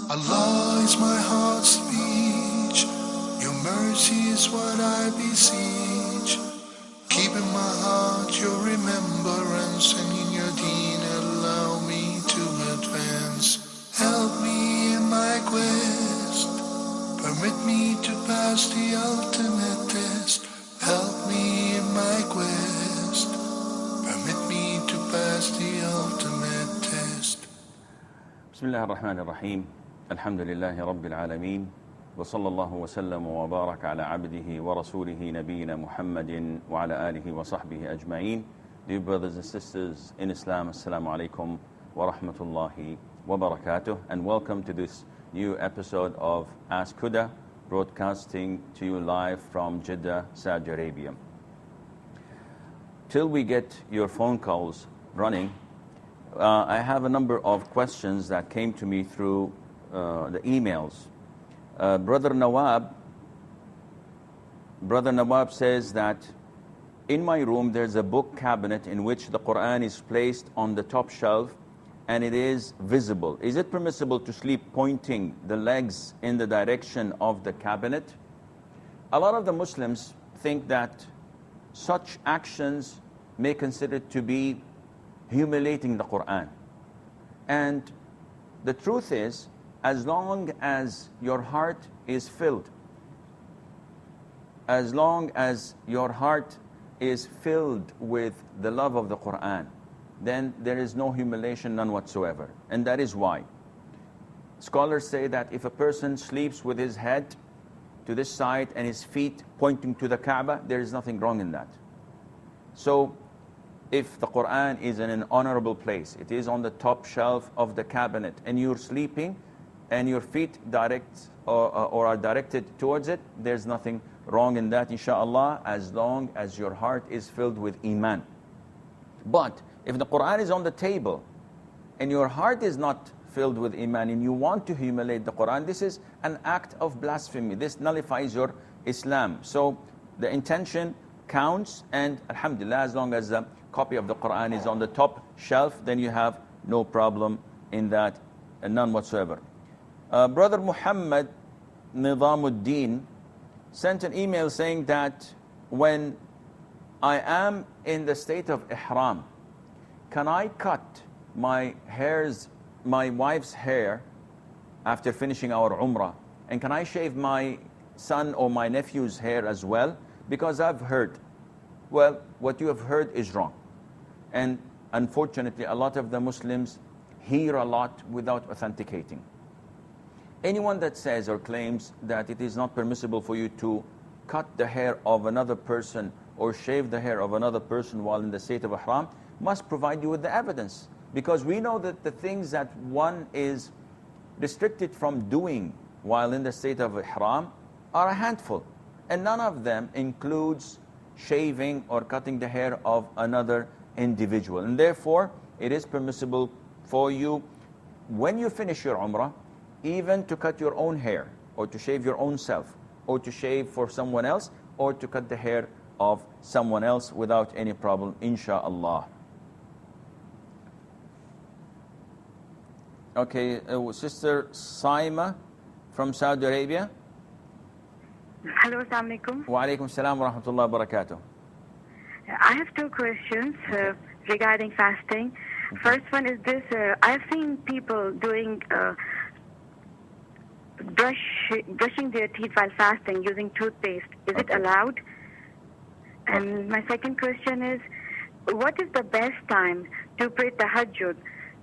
Allah is my heart's speech. Your mercy is what I beseech. Keep in my heart your remembrance, and in your deen allow me to advance. Help me in my quest. Permit me to pass the ultimate test. Help me in my quest. Permit me to pass the ultimate test. بسم الله الرحمن الرحيم. الحمد لله رب العالمين، وصلى الله وسلم وبارك على عبده ورسوله نبينا محمد وعلى آله وصحبه أجمعين. Dear brothers and sisters in Islam, Assalamu alaikum wa rahmatullahi wa barakatuh, and welcome to this new episode of Ask Huda, broadcasting to you live from Jeddah, Saudi Arabia. Till we get your phone calls running, I have a number of questions that came to me through the emails. Brother Nawab says that in my room there's a book cabinet in which the Quran is placed on the top shelf and it is visible. Is it permissible to sleep pointing the legs in the direction of the cabinet? A lot of the Muslims think that such actions may consider it to be humiliating the Quran. And the truth is, as long as your heart is filled, as long as your heart is filled with the love of the Quran, then there is no humiliation, none whatsoever. And that is why scholars say that if a person sleeps with his head to this side and his feet pointing to the Kaaba, there is nothing wrong in that. So if the Quran is in an honorable place, it is on the top shelf of the cabinet, and you're sleeping and your feet or are directed towards it, there's nothing wrong in that, inshallah, as long as your heart is filled with iman. But if the Quran is on the table and your heart is not filled with iman and you want to humiliate the Quran, this is an act of blasphemy. This nullifies your Islam. So the intention counts, and alhamdulillah, as long as the copy of the Quran is on the top shelf, then you have no problem in that, none whatsoever. Brother Muhammad Nizamuddin sent an email saying that when I am in the state of ihram, can I cut my wife's hair after finishing our umrah, and can I shave my son or my nephew's hair as well? Because I've heard, well, what you have heard is wrong. And unfortunately, a lot of the Muslims hear a lot without authenticating. Anyone that says or claims that it is not permissible for you to cut the hair of another person or shave the hair of another person while in the state of ihram must provide you with the evidence. Because we know that the things that one is restricted from doing while in the state of ihram are a handful. And none of them includes shaving or cutting the hair of another individual. And therefore, it is permissible for you, when you finish your umrah, even to cut your own hair, or to shave your own self, or to shave for someone else, or to cut the hair of someone else without any problem, insha'Allah. Okay, Sister Saima from Saudi Arabia. Hello, assalamu alaikum. Wa alaikum salam wa rahmatullahi wa barakatuh. I have two questions regarding fasting. First one is this: I've seen people doing brushing their teeth while fasting using toothpaste. Is it allowed? And my second question is, what is the best time to pray tahajjud?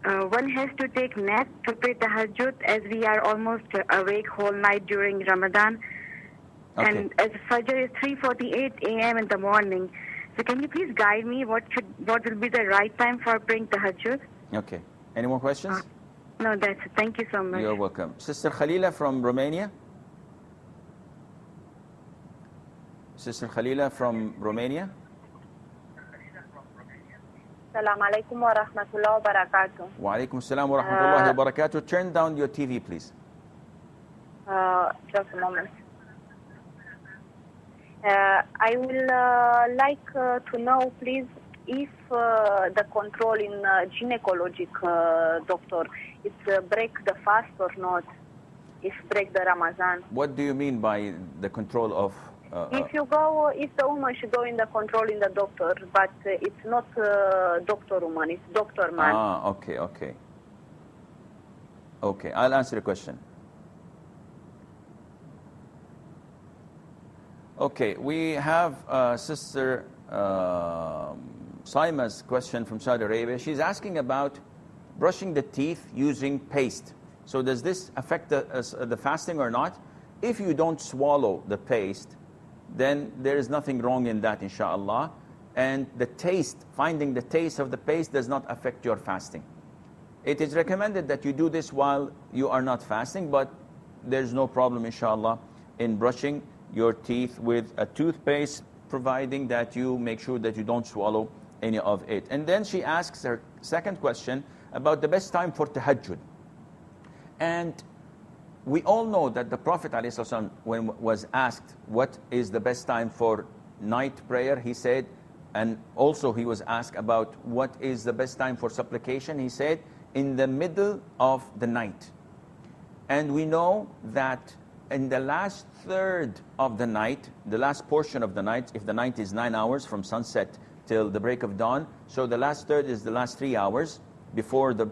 One has to take nap to pray tahajjud, as we are almost awake whole night during Ramadan. Okay. And as Fajr is 3:48 a.m. in the morning. So can you please guide me what will be the right time for praying tahajjud? Okay. Any more questions? No, that's it. Thank you so much. You're welcome. Sister Khalila from Romania. Sister Khalila from Romania. Assalamu alaikum wa rahmatullahi wa barakatuh. Wa alaikum salam wa rahmatullahi wa barakatuh. Turn down your TV, please. Just a moment. I will like to know, please, if the control in gynecologic doctor, it's break the fast or not. if break the Ramadan. What do you mean by the control of... If the woman should go in the control in the doctor, but it's not doctor woman, it's doctor man. Okay. Okay, I'll answer the question. Okay, we have Sister Saima's question from Saudi Arabia. She's asking about brushing the teeth using paste. So does this affect the fasting or not? If you don't swallow the paste, then there is nothing wrong in that, inshallah. And the taste, finding the taste of the paste does not affect your fasting. It is recommended that you do this while you are not fasting, but there's no problem, inshallah, in brushing your teeth with a toothpaste, providing that you make sure that you don't swallow any of it. And then she asks her second question about the best time for tahajjud. And we all know that the Prophet ﷺ, when was asked what is the best time for night prayer, he said, and also he was asked about what is the best time for supplication, he said, in the middle of the night. And we know that in the last third of the night, the last portion of the night, if the night is 9 hours from sunset till the break of dawn, so the last third is the last 3 hours before the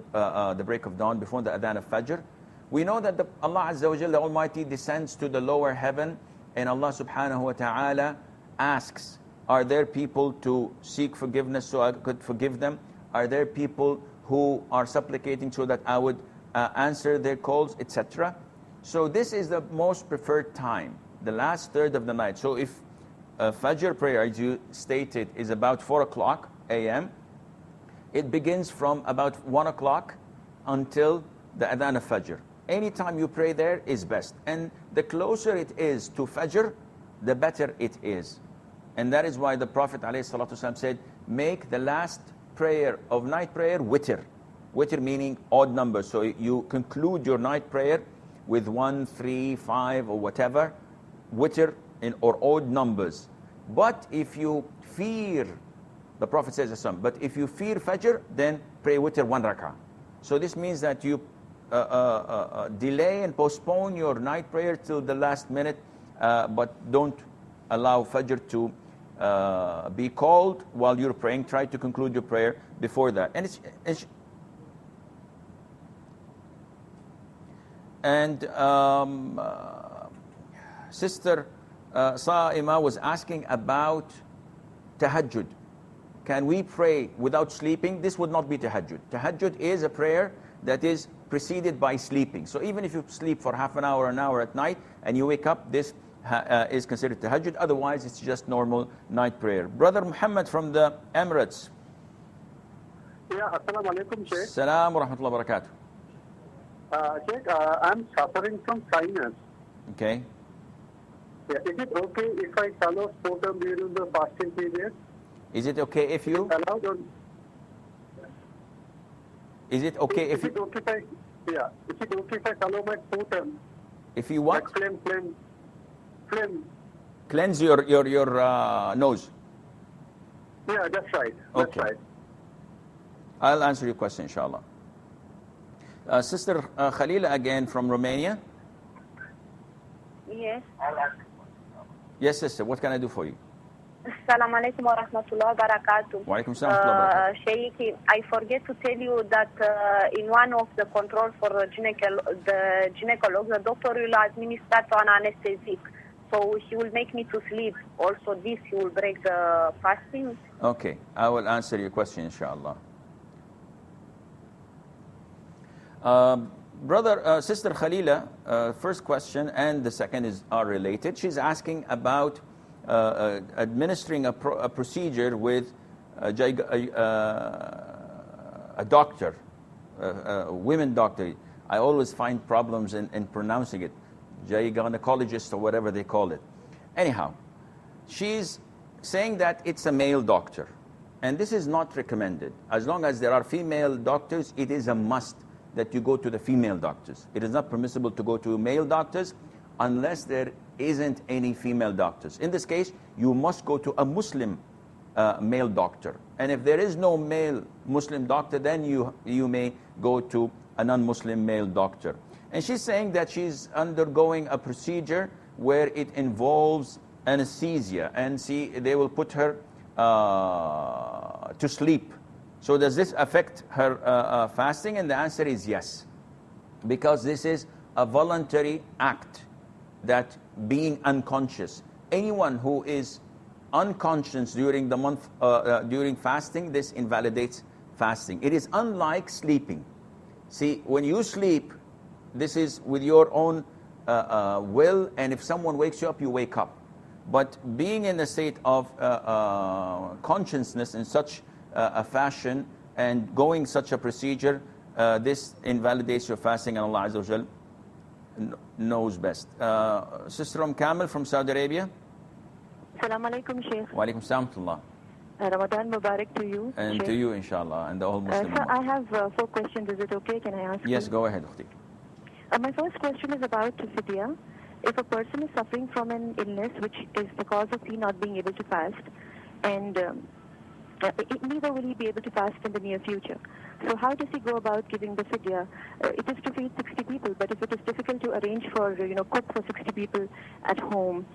break of dawn, before the adhan of Fajr. We know that Allah Azza wa Jalla, the Almighty, descends to the lower heaven, and Allah Subhanahu wa Ta'ala asks, are there people to seek forgiveness so I could forgive them? Are there people who are supplicating so that I would answer their calls, etc.? So this is the most preferred time, the last third of the night. So if Fajr prayer, as you stated, is about 4 o'clock a.m., it begins from about 1 o'clock until the adhan of Fajr. Any time you pray there is best. And the closer it is to Fajr, the better it is. And that is why the Prophet ﷺ said, make the last prayer of night prayer witr. Witr meaning odd numbers. So you conclude your night prayer with 1, 3, 5 or whatever, witr or odd numbers. But if you fear, the Prophet says, but if you fear Fajr, then pray witr 1 rak'ah. So this means that you delay and postpone your night prayer till the last minute, but don't allow Fajr to be called while you're praying. Try to conclude your prayer before that. And Sister Saima was asking about tahajjud. Can we pray without sleeping? This would not be tahajjud. Tahajjud is a prayer that is preceded by sleeping. So even if you sleep for half an hour at night and you wake up, this is considered tahajjud. Otherwise, it's just normal night prayer. Brother Muhammad from the Emirates. Yeah, assalamu alaikum, Sheikh. Salam wa rahmatullahi wa barakatuh. Sheikh, I'm suffering from sinus. Okay. Yeah, is it okay if I swallow sputum during the fasting period? Is it okay if you? Allowed or... Is it okay if you? Is it okay if I? Yeah. Is it okay if I swallow my sputum? If you what? Like phlegm. Cleanse your nose. Yeah, that's right. Okay. That's right. I'll answer your question, inshallah. Sister Khalila again from Romania. Yes. Yes, sister. What can I do for you? Assalamu alaikum wa rahmatullahi wa barakatuh. Wa alaikum salam wa rahmatullahi wa barakatuh. Sheikh, I forget to tell you that in one of the controls for the gynecologist, the doctor will administer an anesthetic. So he will make me to sleep. Also this, he will break the fasting. Okay. I will answer your question, inshallah. Sister Khalila, first question and the second are related. She's asking about administering a procedure with a doctor, a women doctor. I always find problems in pronouncing it, gynecologist or whatever they call it. Anyhow, she's saying that it's a male doctor, and this is not recommended. As long as there are female doctors, it is a must that you go to the female doctors. It is not permissible to go to male doctors unless there isn't any female doctors. In this case, you must go to a Muslim male doctor. And if there is no male Muslim doctor, then you may go to a non-Muslim male doctor. And she's saying that she's undergoing a procedure where it involves anesthesia, and they will put her to sleep. So does this affect her fasting? And the answer is yes, because this is a voluntary act, that being unconscious. Anyone who is unconscious during the month, during fasting, this invalidates fasting. It is unlike sleeping. See, when you sleep, this is with your own will, and if someone wakes you up, you wake up. But being in a state of consciousness in such a fashion and going such a procedure, this invalidates your fasting, and Allah Azza wa Jal knows best. Sister Kamil from Saudi Arabia. Assalamu alaikum, Sheikh. Wa alaikum salam to Allah. Ramadan Mubarak to you, And Sheikh. to you, inshallah, and the whole Muslim Sir, I ummah. have 4 questions. Is it okay? Can I ask Yes, you? go ahead, Ukhti. My first question is about fidya. If a person is suffering from an illness which is the cause of he not being able to fast, and neither will he be able to fast in the near future. So how does he go about giving the fidya? It is to feed 60 people, but if it is difficult to arrange for, cook for 60 people at home,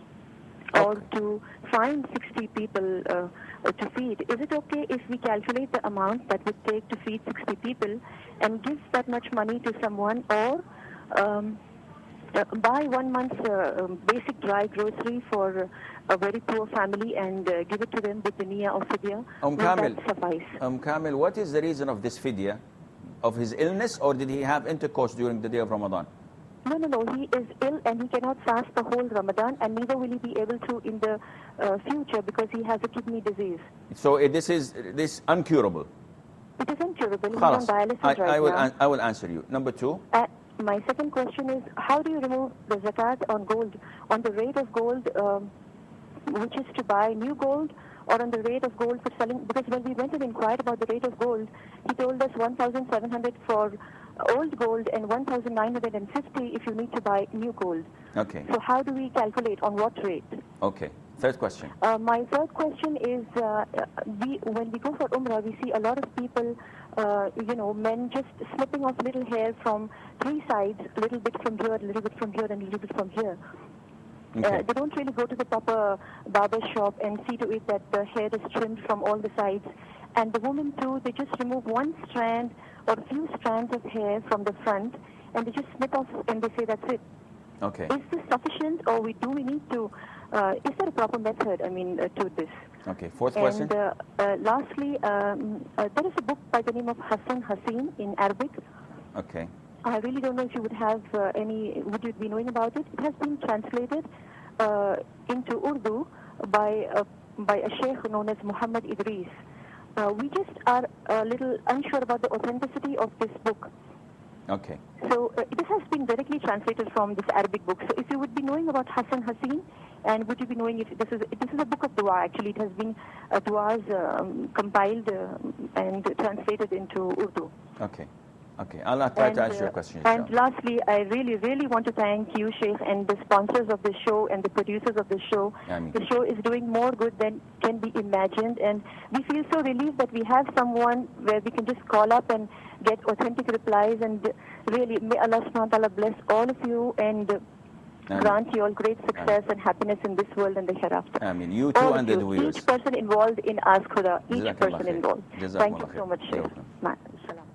or to find 60 people to feed, is it okay if we calculate the amount that would take to feed 60 people and give that much money to someone, or buy 1 month's basic dry grocery for a very poor family and give it to them with the niyyah of fidya? Will Kamil, that suffice? Kamil, what is the reason of this fidya? Of his illness, or did he have intercourse during the day of Ramadan? No. He is ill and he cannot fast the whole Ramadan, and neither will he be able to in the future because he has a kidney disease. So this is uncurable. It is incurable. He's on Khalas. dialysis right now. I will answer you. Number 2. My second question is, how do you remove the zakat on gold, on the rate of gold, which is to buy new gold, or on the rate of gold for selling? Because when we went and inquired about the rate of gold, he told us 1,700 for old gold and 1,950 if you need to buy new gold. Okay. So how do we calculate on what rate? Okay. Third question. My third question is, when we go for Umrah, we see a lot of people, men just snipping off little hair from 3 sides, a little bit from here, a little bit from here, and a little bit from here. Okay. They don't really go to the proper barber shop and see to it that the hair is trimmed from all the sides. And the women too, they just remove 1 strand or a few strands of hair from the front, and they just snip off and they say that's it. Okay. Is this sufficient, or do we need to? Is there a proper method? To this. Okay. Fourth question. And lastly, there is a book by the name of Hassan Haseen in Arabic. Okay. I really don't know if you would have would you be knowing about it? It has been translated into Urdu by a sheikh known as Muhammad Idris. We just are a little unsure about the authenticity of this book. Okay. So this has been directly translated from this Arabic book. So if you would be knowing about Hassan Haseen, and would you be knowing if this is a book of dua? Actually, it has been duas compiled and translated into Urdu. Okay. Okay. I'll try to answer your question. And lastly, I really, really want to thank you, Sheikh, and the sponsors of the show and the producers of the show. Ameen. The show is doing more good than can be imagined, and we feel so relieved that we have someone where we can just call up and get authentic replies. And really, may Allah subhanahu wa ta'ala bless all of you and grant you all great success and happiness in this world and the hereafter. I mean, you too all and of the you, viewers. each person involved in Ask Huda, each Jazakallah person khair. involved. Jazakumullah Thank you khair. so much, Sheikh. You're welcome. Salam.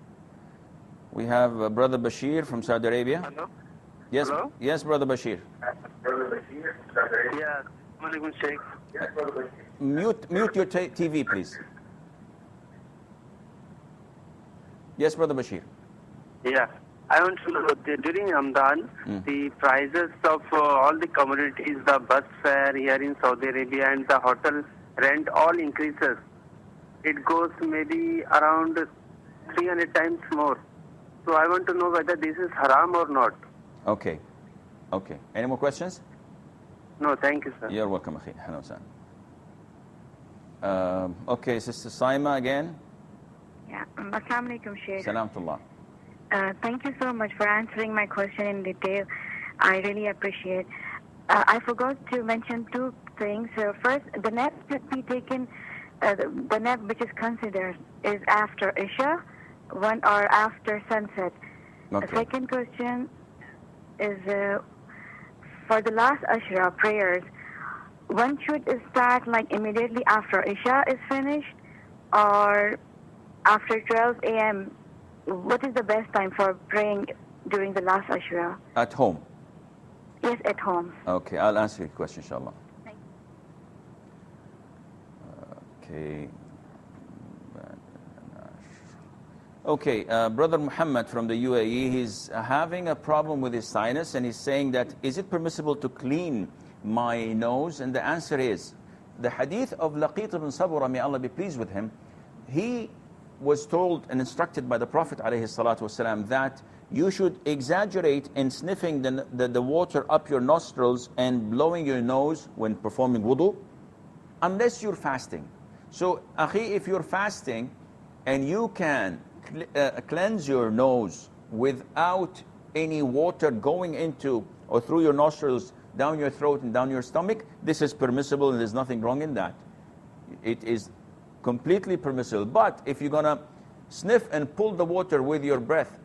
We have Brother Bashir from Saudi Arabia. Hello? Yes. Hello? Yes, Brother Bashir. Yeah. Assalamualaikum, Sheikh. Mute your TV, please. Yes, Brother Bashir. Yeah. I want to know, during Ramadan, the prices of all the commodities, the bus fare here in Saudi Arabia and the hotel rent all increases. It goes maybe around 300 times more. So I want to know whether this is haram or not. Okay. Okay. Any more questions? No, thank you, sir. You're welcome, Akhi. Hello, sir. Okay, Sister Saima again. Yeah. Assalamu alaikum, Sheikh. Salam to Allah. Thank you so much for answering my question in detail. I really appreciate. I forgot to mention 2 things. First, the nap should be taken, the nap which is considered is after Isha, 1 hour after sunset. Okay. The second question, is for the last Ashra prayers, one should start like immediately after Isha is finished or after 12 a.m. What is the best time for praying during the last Ashra? At home. Yes, at home. Okay, I'll answer your question, inshallah. Thank Okay. Okay, Brother Muhammad from the UAE, he's having a problem with his sinus, and he's saying that, is it permissible to clean my nose? And the answer is, the hadith of Laqit ibn Sabra, may Allah be pleased with him, he was told and instructed by the Prophet ﷺ that you should exaggerate in sniffing the water up your nostrils and blowing your nose when performing wudu, unless you're fasting. So, akhi, if you're fasting and you can cleanse your nose without any water going into or through your nostrils, down your throat and down your stomach, this is permissible and there's nothing wrong in that. It is completely permissible. But if you're going to sniff and pull the water with your breath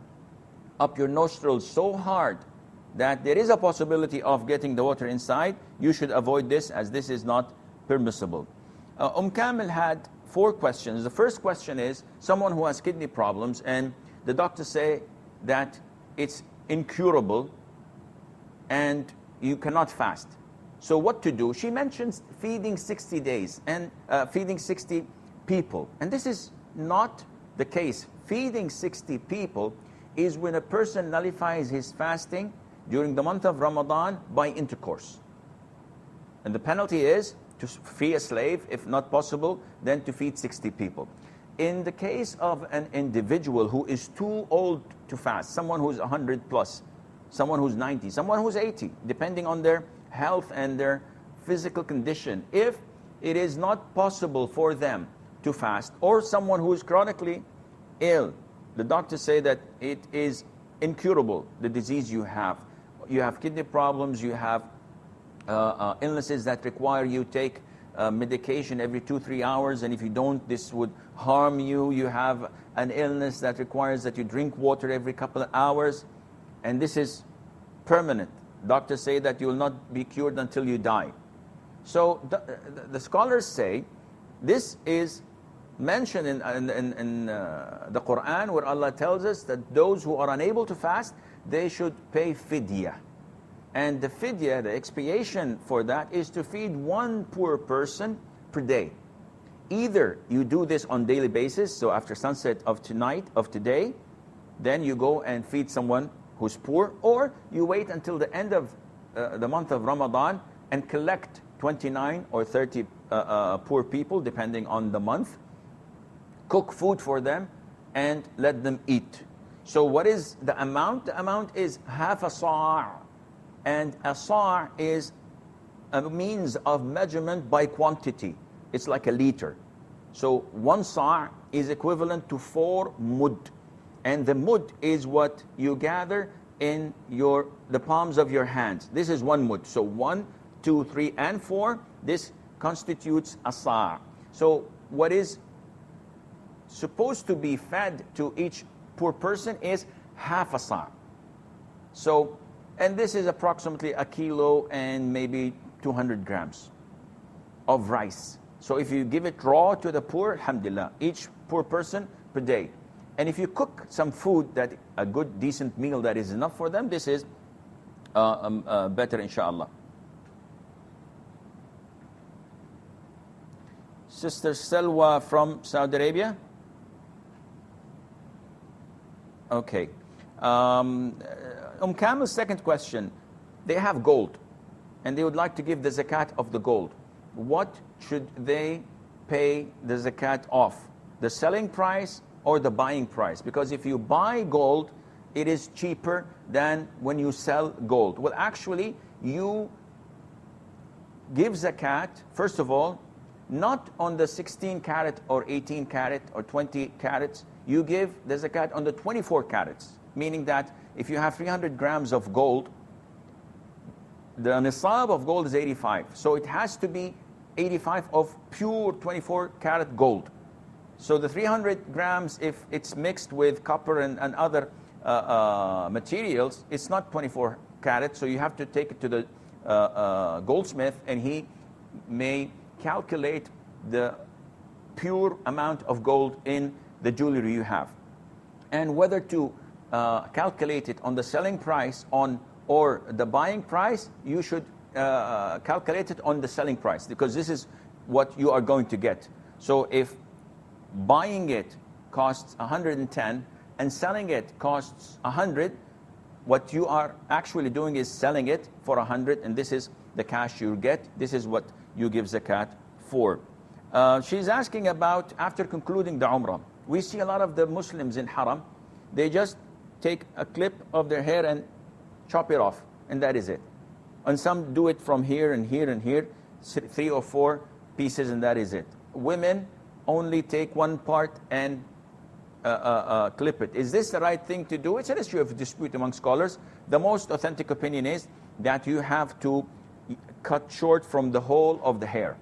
up your nostrils so hard that there is a possibility of getting the water inside, you should avoid this, as this is not permissible. Kamil had 4 questions. The first question is someone who has kidney problems and the doctors say that it's incurable and you cannot fast. So what to do? She mentions feeding 60 days and feeding 60 people. And this is not the case. Feeding 60 people is when a person nullifies his fasting during the month of Ramadan by intercourse. And the penalty is to free a slave, if not possible, then to feed 60 people. In the case of an individual who is too old to fast, someone who's 100 plus, someone who's 90, someone who's 80, depending on their health and their physical condition, if it is not possible for them to fast, or someone who is chronically ill, the doctors say that it is incurable, the disease you have. You have kidney problems, you have illnesses that require you take medication every 2-3 hours, and if you don't, this would harm you. You have an illness that requires that you drink water every couple of hours, and this is permanent. Doctors say that you will not be cured until you die. So the scholars say this is mentioned in the Quran, where Allah tells us that those who are unable to fast, they should pay fidyah. And the fidyah, the expiation for that, is to feed 1 poor person per day. Either you do this on daily basis, so after sunset of tonight, of today, then you go and feed someone who's poor, or you wait until the end of the month of Ramadan and collect 29 or 30 poor people, depending on the month, cook food for them, and let them eat. So what is the amount? The amount is half a sa'. And a sa' is a means of measurement by quantity. It's like a liter. So 1 sa' is equivalent to 4 mud. And the mud is what you gather in the palms of your hands. This is 1 mud. So 1, 2, 3, and 4, this constitutes a sa'. So what is supposed to be fed to each poor person is half a sa'. So, and this is approximately 1 kilo and maybe 200 grams of rice. So if you give it raw to the poor, alhamdulillah, each poor person per day. And if you cook some food, that a good decent meal that is enough for them, this is better, inshallah. Sister Selwa from Saudi Arabia. Okay. Kamil's second question, they have gold and they would like to give the zakat of the gold. What should they pay the zakat of? The selling price or the buying price? Because if you buy gold, it is cheaper than when you sell gold. Well, actually, you give zakat, first of all, not on the 16 carat or 18 carat or 20 carats. You give the zakat on the 24 carats, meaning that if you have 300 grams of gold, the nisab of gold is 85. So it has to be 85 of pure 24 karat gold. So the 300 grams, if it's mixed with copper and other materials, it's not 24 karat, so you have to take it to the goldsmith, and he may calculate the pure amount of gold in the jewelry you have. And whether to calculate it on the selling price or the buying price, you should calculate it on the selling price, because this is what you are going to get. So if buying it costs 110 and selling it costs 100, what you are actually doing is selling it for 100, and this is the cash you get. This is what you give zakat for. She's asking about, after concluding the Umrah, we see a lot of the Muslims in Haram, they just take a clip of their hair and chop it off, and that is it. And some do it from here and here and here, 3 or 4 pieces, and that is it. Women only take one part and clip it. Is this the right thing to do? It's an issue of dispute among scholars. The most authentic opinion is that you have to cut short from the whole of the hair.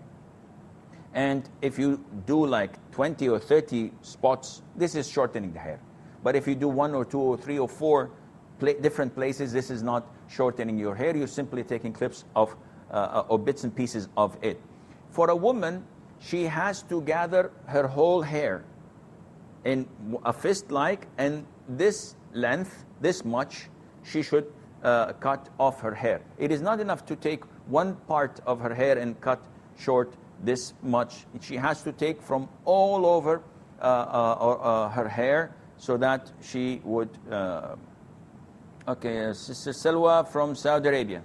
And if you do like 20 or 30 spots, this is shortening the hair. But if you do 1 or 2 or 3 or 4 different places, this is not shortening your hair. You're simply taking clips of or bits and pieces of it. For a woman, she has to gather her whole hair in a fist-like, and this length, this much, she should cut off her hair. It is not enough to take one part of her hair and cut short this much. She has to take from all over her hair, so that she would... Okay, Sister Salwa from Saudi Arabia.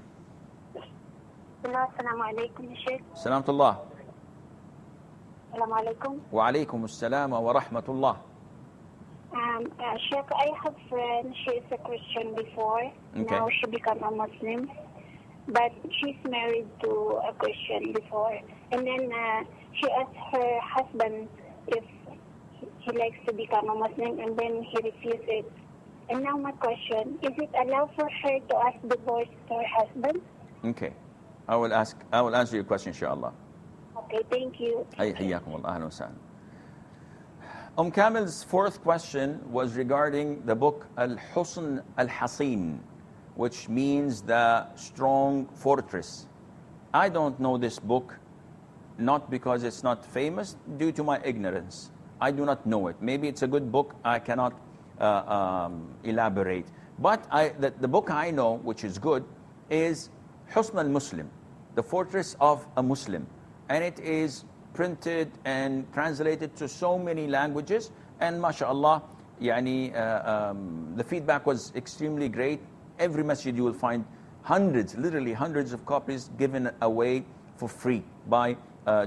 Assalamu alaikum, Sheikh. Salamullah. Assalamu alaikum. Wa alaikum assalam wa rahmatullah. Sheikh, I have a friend, she is a Christian before. Okay. Now she become a Muslim. But she's married to a Christian before. And then she asked her husband if he likes to become a Muslim, and then he refused it. And now my question, is it allowed for her to ask divorce to her husband? Okay. I will answer your question, inshallah. Okay, thank you. Hayyakum Allah, ahlan wa sahlan. Kamil's fourth question was regarding the book Al-Husn Al-Hasin, which means the strong fortress. I don't know this book, not because it's not famous, due to my ignorance. I do not know it. Maybe it's a good book, I cannot elaborate. But the book I know, which is good, is Husn al-Muslim, the fortress of a Muslim. And it is printed and translated to so many languages, and mashallah, the feedback was extremely great. Every masjid you will find hundreds, literally hundreds of copies given away for free by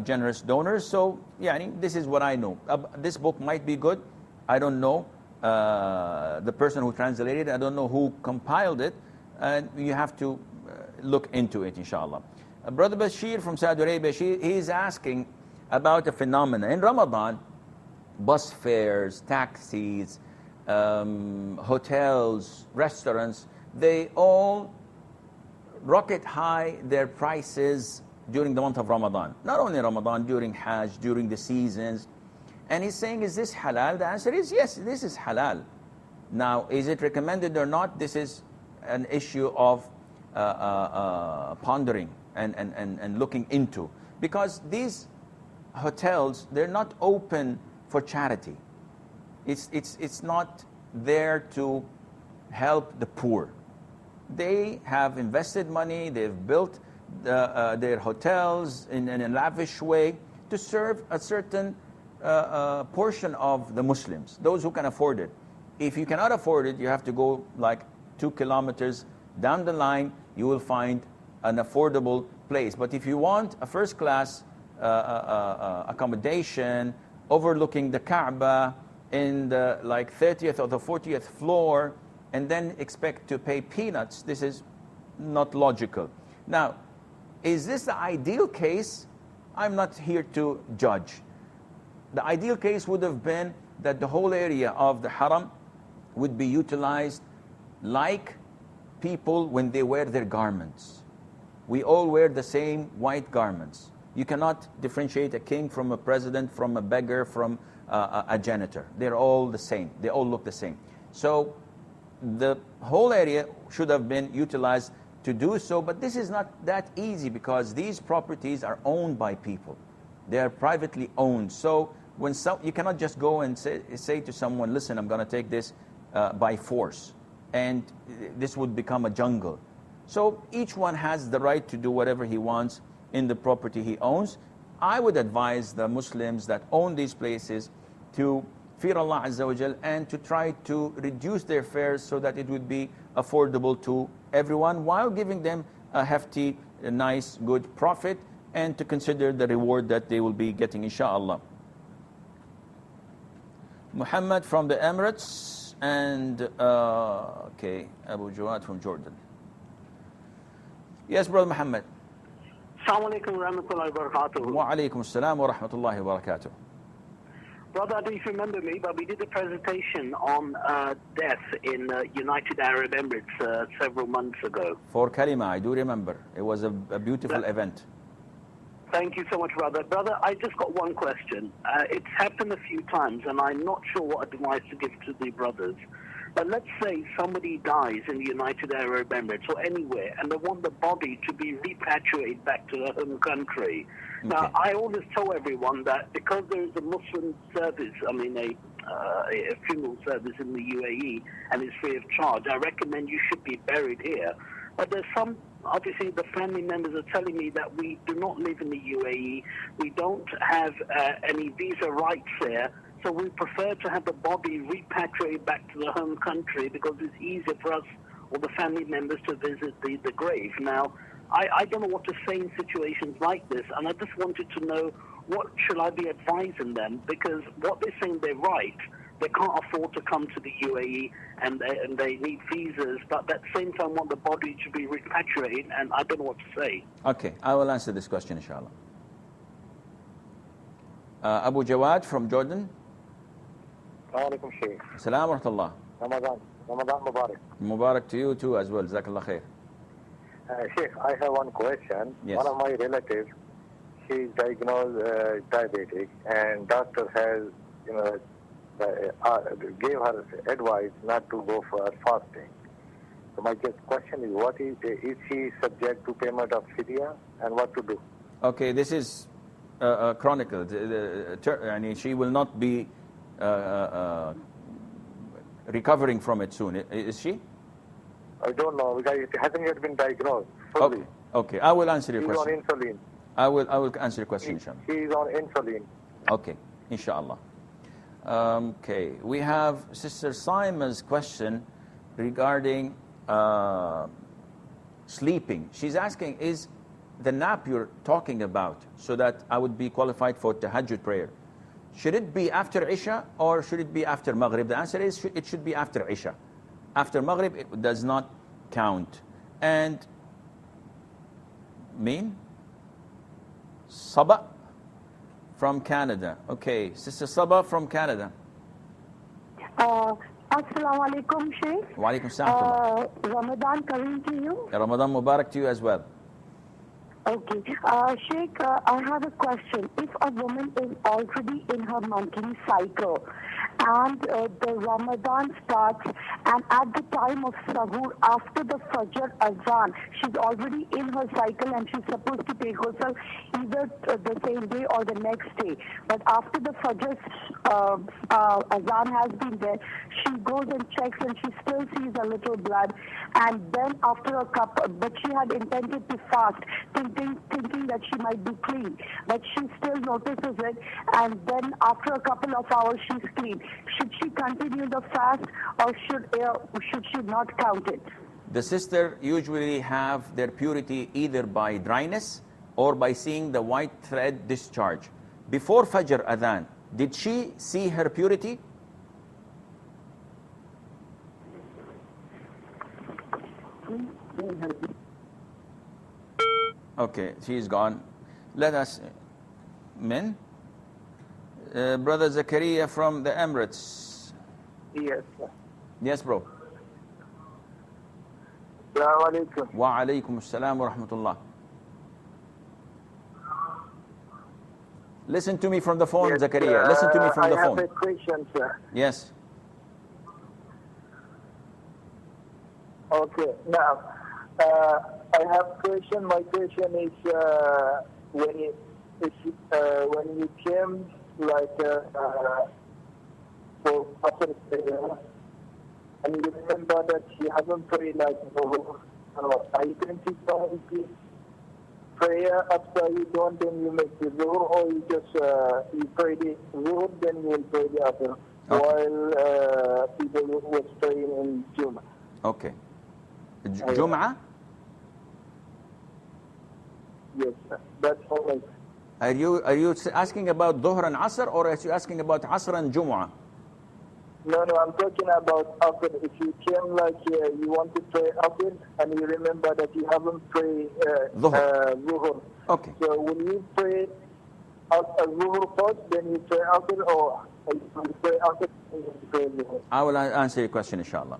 generous donors. So this is what I know. This book might be good. I don't know the person who translated it. I don't know who compiled it, and you have to look into it, inshallah. Brother Bashir from Saudi Arabia, he is asking about a phenomenon. In Ramadan, bus fares, taxis, hotels, restaurants, they all rocket high their prices during the month of Ramadan. Not only Ramadan, during Hajj, during the seasons. And he's saying, is this halal? The answer is yes, this is halal. Now, is it recommended or not? This is an issue of pondering and looking into. Because these hotels, they're not open for charity. It's not there to help the poor. They have invested money, they've built their hotels in a lavish way to serve a certain portion of the Muslims, those who can afford it. If you cannot afford it, you have to go like 2 kilometers down the line, you will find an affordable place. But if you want a first class accommodation overlooking the Kaaba in the 30th or the 40th floor, and then expect to pay peanuts, this is not logical. Now, is this the ideal case? I'm not here to judge. The ideal case would have been that the whole area of the Haram would be utilized like people when they wear their garments. We all wear the same white garments. You cannot differentiate a king from a president, from a beggar, from a janitor. They're all the same. They all look the same. So the whole area should have been utilized to do so, but this is not that easy because these properties are owned by people. They are privately owned. So you cannot just go and say to someone, listen, I'm going to take this by force, and this would become a jungle. So each one has the right to do whatever he wants in the property he owns. I would advise the Muslims that own these places to fear Allah Azza wa Jal and to try to reduce their fares so that it would be affordable to everyone while giving them a hefty, a nice, good profit, and to consider the reward that they will be getting, inshallah. Muhammad from the Emirates and, okay, Abu Jawad from Jordan. Yes, Brother Muhammad. Assalamu alaikum wa rahmatullahi wa barakatuh. Wa alaikum assalam wa rahmatullahi wa barakatuh. Brother, I don't know if you remember me, but we did a presentation on death in United Arab Emirates several months ago. For Kalima, I do remember. It was a beautiful event. Thank you so much, brother. Brother, I just got one question. It's happened a few times, and I'm not sure what advice to give to the brothers. But let's say somebody dies in the United Arab Emirates or anywhere, and they want the body to be repatriated back to their home country. Okay. Now, I always tell everyone that because there is a Muslim service, a funeral service in the UAE, and it's free of charge, I recommend you should be buried here. But there's some, obviously the family members are telling me that we do not live in the UAE, we don't have any visa rights there, so we prefer to have the body repatriated back to the home country because it's easier for us or the family members to visit the grave. Now, I don't know what to say in situations like this, and I just wanted to know what should I be advising them, because what they're saying, they're right. They can't afford to come to the UAE and they need visas, but at the same time want the body to be repatriated, and I don't know what to say. Okay, I will answer this question, inshallah. Abu Jawad from Jordan. Assalamu alaikum, Shaykh. Assalamu wa rahmatullah. Ramadan Mubarak. Mubarak to you too as well. Jazakallah khair. Sheikh, I have one question. Yes. One of my relatives, she is diagnosed diabetic, and doctor has, gave her advice not to go for fasting. So my question is she subject to payment of fidya, and what to do? Okay, this is chronicled. She will not be recovering from it soon. Is she? I don't know, because it hasn't yet been diagnosed fully. Okay. I will answer your She's question. on insulin. I will answer your question, inshallah. She is on insulin. Okay, inshallah. Okay, we have Sister Sima's question regarding sleeping. She's asking, is the nap you're talking about, so that I would be qualified for tahajjud prayer, should it be after Isha or should it be after Maghrib? The answer is it should be after Isha. After Maghrib, it does not count. And Sabah from Canada. Okay, Sister Sabah from Canada. Assalamu alaikum, Sheikh. Wa alaikum salam. Ramadan Kareem to you. Ramadan Mubarak to you as well. Okay. Sheikh, I have a question. If a woman is already in her monthly cycle and the Ramadan starts, and at the time of Sahur, after the Fajr Azan, she's already in her cycle and she's supposed to take herself either the same day or the next day. But after the Fajr Azan has been there, she goes and checks and she still sees a little blood. And then after a couple, but she had intended to fast, thinking that she might be clean, but she still notices it, and then after a couple of hours she's clean. Should she continue the fast, or should she not count it? The sister usually have their purity either by dryness or by seeing the white thread discharge. Before Fajr Adhan, did she see her purity? Okay, she's gone. Let us, men. Brother Zakaria from the Emirates. Yes. Yes, bro. Assalamu alaikum. Wa alaikum assalam wa rahmatullah. Listen to me from the phone, Zakaria. Listen to me from the phone. I have a question, sir. Yes. Okay. Now, I have question. My question is when you came like for after prayer, and you remember that you haven't prayed like Zuhur, are you going to repeat prayer after you don't, then you make the Zuhur, or you just you pray the Zuhur, then you will pray the other, while people was praying in Juma? Okay. Jum'ah? Yes, that's all. Are you asking about Dhuhr and Asr, or are you asking about Asr and Jum'ah? No, I'm talking about after. If you came like you want to pray after, and you remember that you haven't prayed Zuhur. Okay. So will you pray Zuhur first, then you pray after, or you pray after, then you pray Zuhur? I will answer your question, inshallah.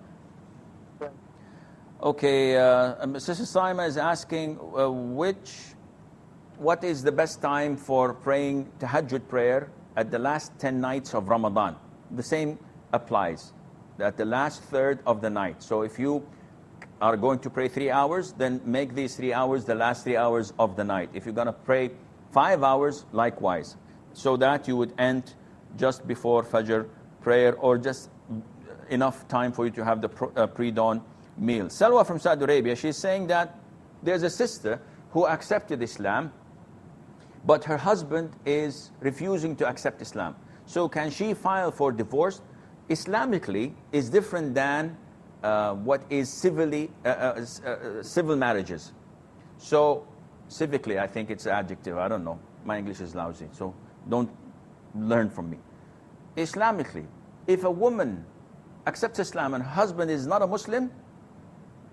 Okay, Sister Saima is asking what is the best time for praying Tahajjud prayer at the last 10 nights of Ramadan? The same applies, at the last third of the night. So if you are going to pray 3 hours, then make these 3 hours the last 3 hours of the night. If you're going to pray 5 hours, likewise, so that you would end just before Fajr prayer, or just enough time for you to have the pre-dawn meal. Salwa from Saudi Arabia, she's saying that there's a sister who accepted Islam, but her husband is refusing to accept Islam. So can she file for divorce? Islamically is different than what is civil marriages. So civically, I think it's an adjective. I don't know. My English is lousy, so don't learn from me. Islamically, if a woman accepts Islam and her husband is not a Muslim,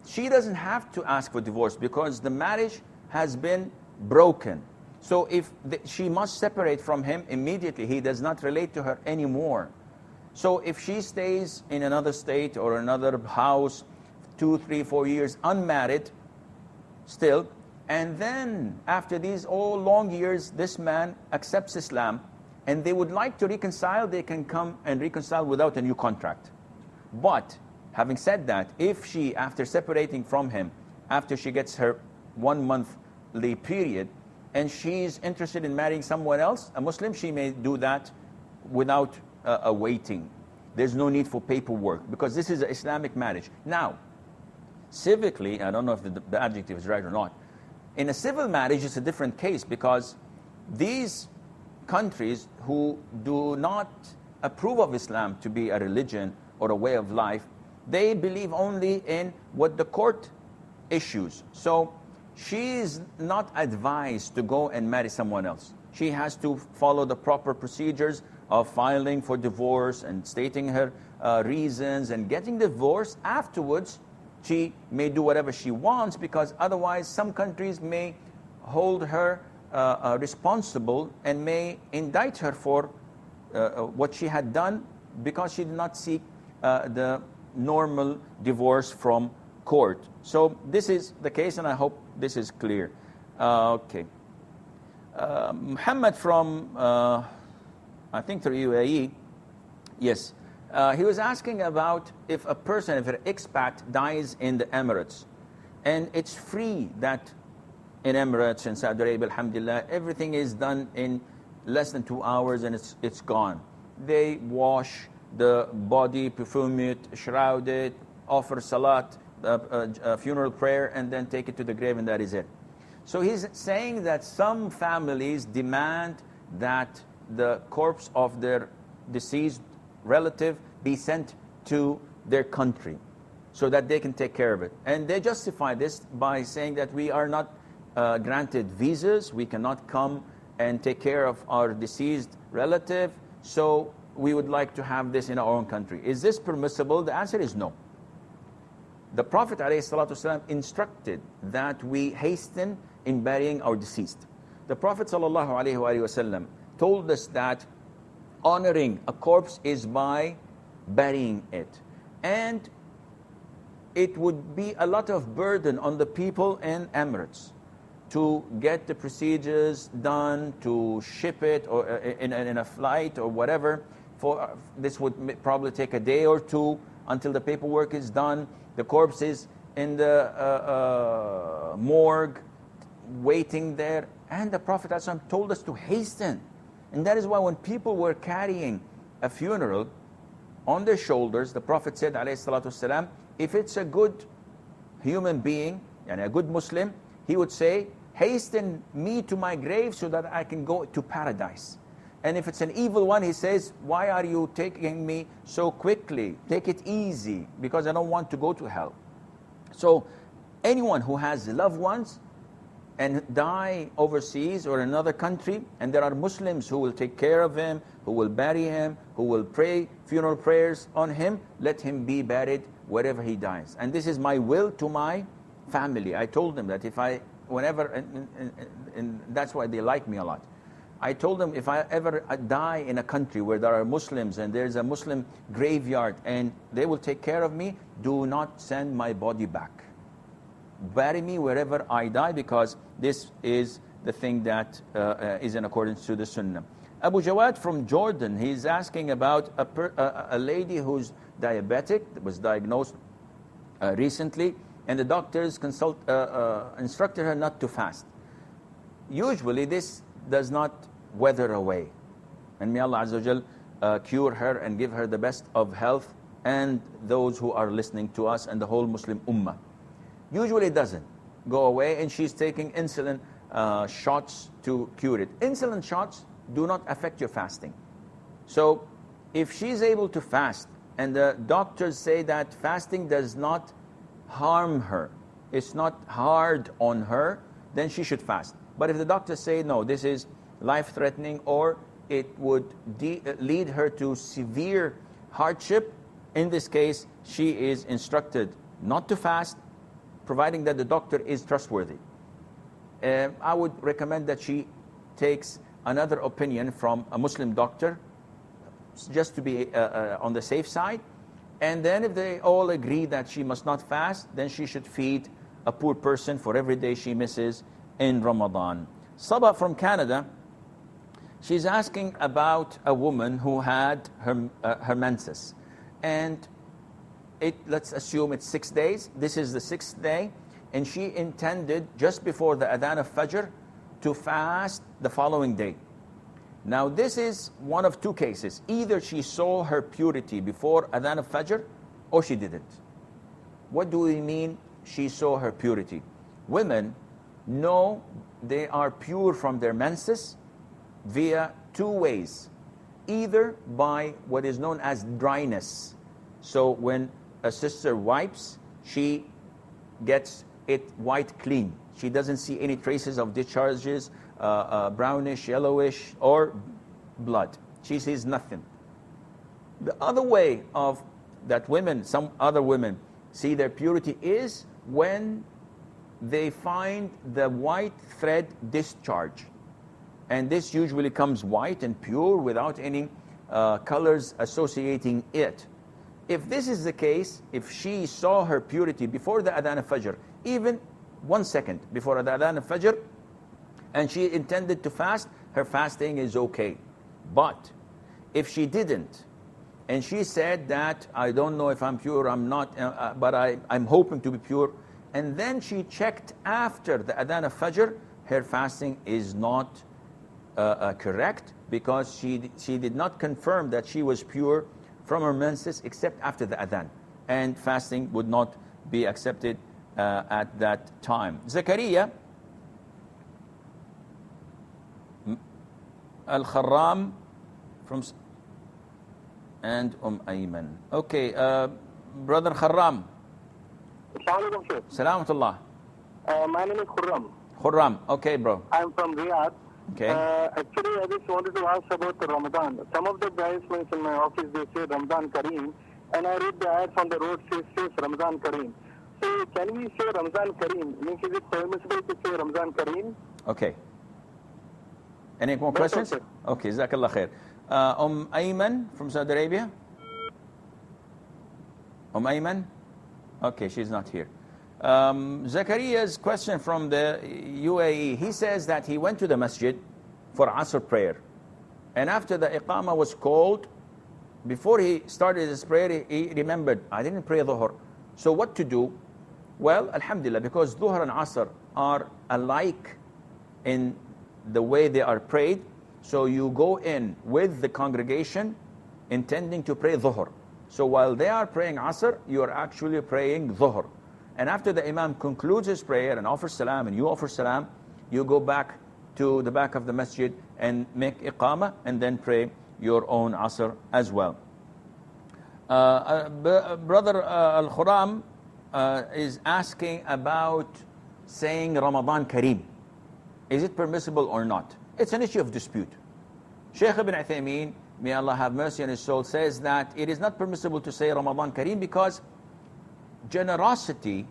she doesn't have to ask for divorce because the marriage has been broken. So if she must separate from him immediately, he does not relate to her anymore. So if she stays in another state or another house 2, 3, 4 years unmarried still, and then after these all long years this man accepts Islam and they would like to reconcile, they can come and reconcile without a new contract. But having said that, if she, after separating from him, after she gets her 1 monthly period, and she's interested in marrying someone else, a Muslim, she may do that without waiting. There's no need for paperwork, because this is an Islamic marriage. Now, civically, I don't know if the adjective is right or not, in a civil marriage, it's a different case, because these countries who do not approve of Islam to be a religion or a way of life, they believe only in what the court issues. So she is not advised to go and marry someone else. She has to follow the proper procedures of filing for divorce and stating her reasons and getting divorced. Afterwards, she may do whatever she wants, because otherwise some countries may hold her responsible and may indict her for what she had done, because she did not seek the normal divorce from court. So this is the case, and I hope this is clear. Okay. Muhammad from, I think the UAE, yes. He was asking about if a person, if an expat dies in the Emirates, and it's free that in Emirates, in Saudi Arabia, alhamdulillah, everything is done in less than 2 hours and it's gone. They wash the body, perfume it, shroud it, offer salat, funeral prayer, and then take it to the grave, and that is it. So he's saying that some families demand that the corpse of their deceased relative be sent to their country so that they can take care of it. And they justify this by saying that we are not granted visas, we cannot come and take care of our deceased relative, so we would like to have this in our own country. Is this permissible? The answer is no. The Prophet ﷺ instructed that we hasten in burying our deceased. The Prophet ﷺ told us that honoring a corpse is by burying it. And it would be a lot of burden on the people in Emirates to get the procedures done, to ship it or in a flight or whatever. This would probably take a day or two until the paperwork is done. The corpse is in the morgue, waiting there. And the Prophet ﷺ told us to hasten. And that is why when people were carrying a funeral on their shoulders, the Prophet said, ﷺ, if it's a good human being, and a good Muslim, he would say, hasten me to my grave so that I can go to paradise. And if it's an evil one, he says, why are you taking me so quickly? Take it easy, because I don't want to go to hell. So anyone who has loved ones and die overseas or in another country, and there are Muslims who will take care of him, who will bury him, who will pray funeral prayers on him, let him be buried wherever he dies. And this is my will to my family. I told them that if I, whenever, and that's why they like me a lot. I told them if I ever die in a country where there are Muslims and there's a Muslim graveyard and they will take care of me, do not send my body back. Bury me wherever I die, because this is the thing that is in accordance to the Sunnah. Abu Jawad from Jordan, he's asking about a lady who's diabetic, that was diagnosed recently, and the doctors instructed her not to fast. Usually this does not wither away. And may Allah Azza wa Jal cure her and give her the best of health, and those who are listening to us and the whole Muslim Ummah. Usually it doesn't go away, and she's taking insulin shots to cure it. Insulin shots do not affect your fasting. So if she's able to fast, and the doctors say that fasting does not harm her, it's not hard on her, then she should fast. But if the doctors say, no, this is life-threatening, or it would lead her to severe hardship, in this case, she is instructed not to fast, providing that the doctor is trustworthy. I would recommend that she takes another opinion from a Muslim doctor, just to be on the safe side. And then if they all agree that she must not fast, then she should feed a poor person for every day she misses in Ramadan. Sabah from Canada, she's asking about a woman who had her menses. And let's assume it's 6 days. This is the 6th day. And she intended, just before the Adhan of Fajr, to fast the following day. Now this is one of two cases. Either she saw her purity before Adhan of Fajr, or she didn't. What do we mean she saw her purity? Women know they are pure from their menses via two ways. Either by what is known as dryness. So when a sister wipes, she gets it white clean. She doesn't see any traces of discharges, brownish, yellowish, or blood. She sees nothing. The other way of that some other women see their purity is when they find the white thread discharge. And this usually comes white and pure without any colors associating it. If this is the case, if she saw her purity before the Adhan of Fajr, even 1 second before the Adhan of Fajr, and she intended to fast, her fasting is okay. But if she didn't, and she said that, I don't know if I'm pure, I'm not, but I'm hoping to be pure, and then she checked after the Adhan of Fajr, her fasting is not correct, because she did not confirm that she was pure from her menses except after the Adhan, and fasting would not be accepted at that time. Zakaria Al-Kharram from and Ayman. Okay, Brother Kharram. Salamatullah. My name is Khurram. Khurram, okay, bro. I'm from Riyadh. Okay. Actually, I just wanted to ask about the Ramadan. Some of the guys in my office, they say Ramadan Kareem, and I read the ads on the road says Ramadan Kareem. So can we say Ramadan Kareem? Means is it permissible to say Ramadan Kareem? Okay. Any more questions? Okay, Jazakallah khair. Ayman from Saudi Arabia. Ayman? Okay, she's not here. Zakaria's question from the UAE. He says that he went to the masjid for Asr prayer. And after the Iqamah was called, before he started his prayer, he remembered, I didn't pray Dhuhr. So what to do? Well, alhamdulillah, because Dhuhr and Asr are alike in the way they are prayed, so you go in with the congregation intending to pray Dhuhr. So while they are praying Asr, you are actually praying Dhuhr. And after the Imam concludes his prayer and offers salam and you offer salam, you go back to the back of the masjid and make iqamah and then pray your own Asr as well. Brother Al-Khuram is asking about saying Ramadan Kareem. Is it permissible or not? It's an issue of dispute. Shaykh ibn Uthaymeen, may Allah have mercy on his soul, says that it is not permissible to say Ramadan Kareem because generosity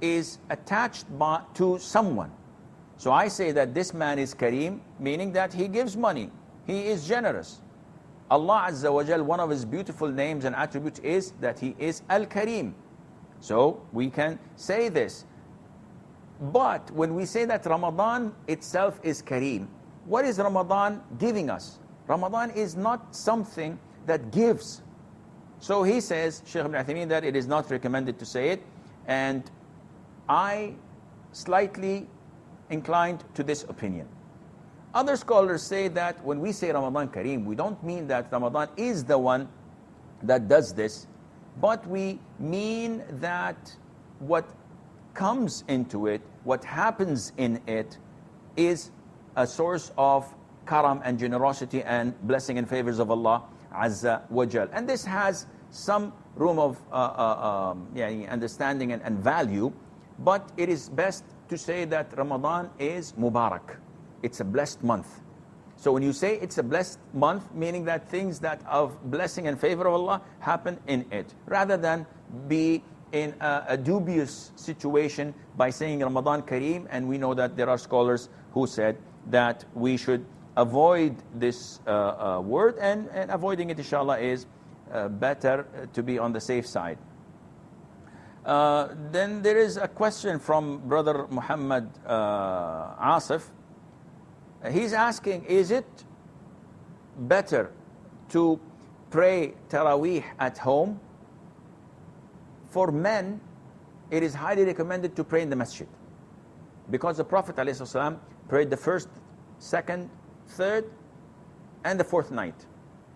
is attached to someone. So I say that this man is Kareem, meaning that he gives money. He is generous. Allah Azza wa Jal, one of his beautiful names and attributes is that he is Al-Kareem. So we can say this. But when we say that Ramadan itself is Kareem, what is Ramadan giving us? Ramadan is not something that gives. So he says, Shaykh ibn Uthaymeen, that it is not recommended to say it. And I slightly inclined to this opinion. Other scholars say that when we say Ramadan Kareem, we don't mean that Ramadan is the one that does this, but we mean that what comes into it, what happens in it, is a source of karam and generosity and blessing and favors of Allah Azza wa Jal. And this has some room of understanding and value, but it is best to say that Ramadan is Mubarak. It's a blessed month. So when you say it's a blessed month, meaning that things that of blessing and favor of Allah happen in it, rather than be in a dubious situation by saying Ramadan Kareem. And we know that there are scholars who said that we should avoid this word, and avoiding it, inshallah, is better to be on the safe side. Then there is a question from Brother Muhammad Asif. He's asking, is it better to pray Taraweeh at home? For men, it is highly recommended to pray in the masjid, because the Prophet ﷺ prayed the first, second, third, and the fourth night,